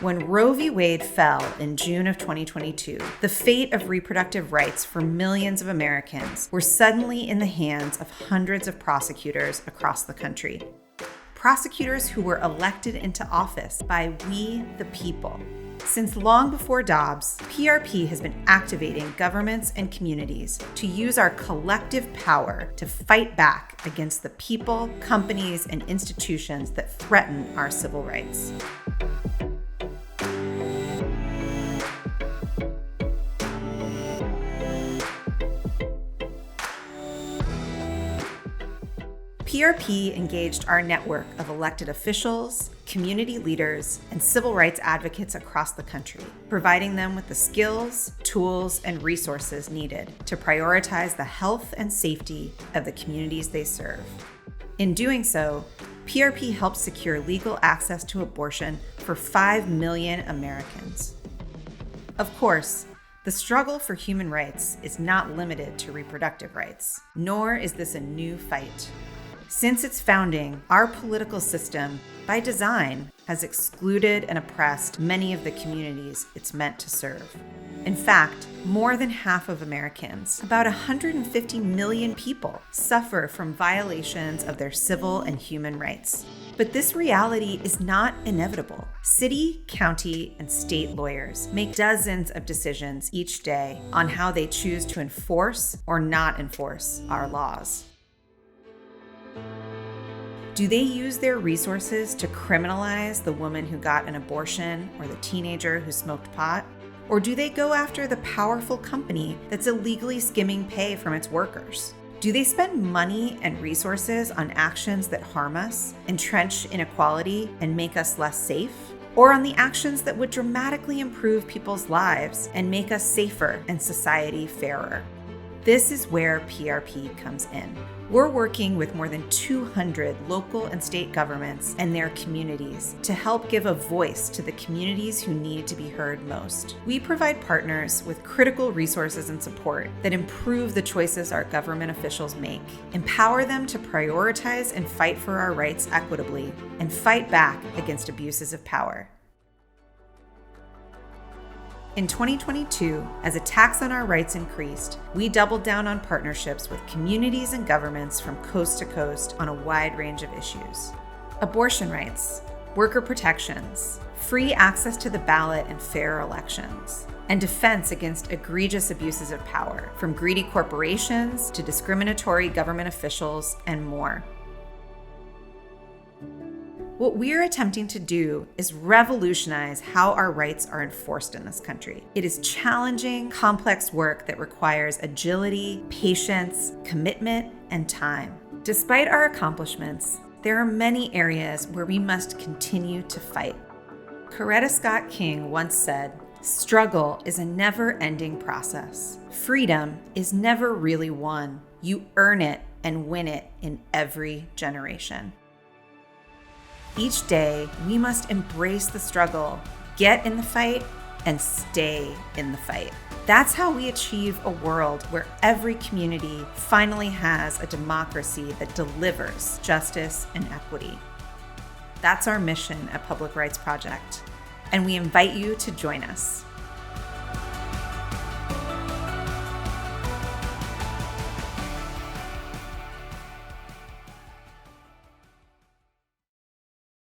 When Roe v. Wade fell in June of 2022, the fate of reproductive rights for millions of Americans were suddenly in the hands of hundreds of prosecutors across the country. Prosecutors who were elected into office by we the people. Since long before Dobbs, PRP has been activating governments and communities to use our collective power to fight back against the people, companies, and institutions that threaten our civil rights. PRP engaged our network of elected officials, community leaders, and civil rights advocates across the country, providing them with the skills, tools, and resources needed to prioritize the health and safety of the communities they serve. In doing so, PRP helped secure legal access to abortion for 5 million Americans. Of course, the struggle for human rights is not limited to reproductive rights, nor is this a new fight. Since its founding, our political system, by design, has excluded and oppressed many of the communities it's meant to serve. In fact, more than half of Americans, about 150 million people, suffer from violations of their civil and human rights. But this reality is not inevitable. City, county, and state lawyers make dozens of decisions each day on how they choose to enforce or not enforce our laws. Do they use their resources to criminalize the woman who got an abortion or the teenager who smoked pot? Or do they go after the powerful company that's illegally skimming pay from its workers? Do they spend money and resources on actions that harm us, entrench inequality, and make us less safe? Or on the actions that would dramatically improve people's lives and make us safer and society fairer? This is where PRP comes in. We're working with more than 200 local and state governments and their communities to help give a voice to the communities who need to be heard most. We provide partners with critical resources and support that improve the choices our government officials make, empower them to prioritize and fight for our rights equitably, and fight back against abuses of power. In 2022, as attacks on our rights increased, we doubled down on partnerships with communities and governments from coast to coast on a wide range of issues. Abortion rights, worker protections, free access to the ballot and fair elections, and defense against egregious abuses of power, from greedy corporations to discriminatory government officials and more. What we're attempting to do is revolutionize how our rights are enforced in this country. It is challenging, complex work that requires agility, patience, commitment, and time. Despite our accomplishments, there are many areas where we must continue to fight. Coretta Scott King once said, "Struggle is a never-ending process. Freedom is never really won. You earn it and win it in every generation." Each day, we must embrace the struggle, get in the fight, and stay in the fight. That's how we achieve a world where every community finally has a democracy that delivers justice and equity. That's our mission at Public Rights Project, and we invite you to join us.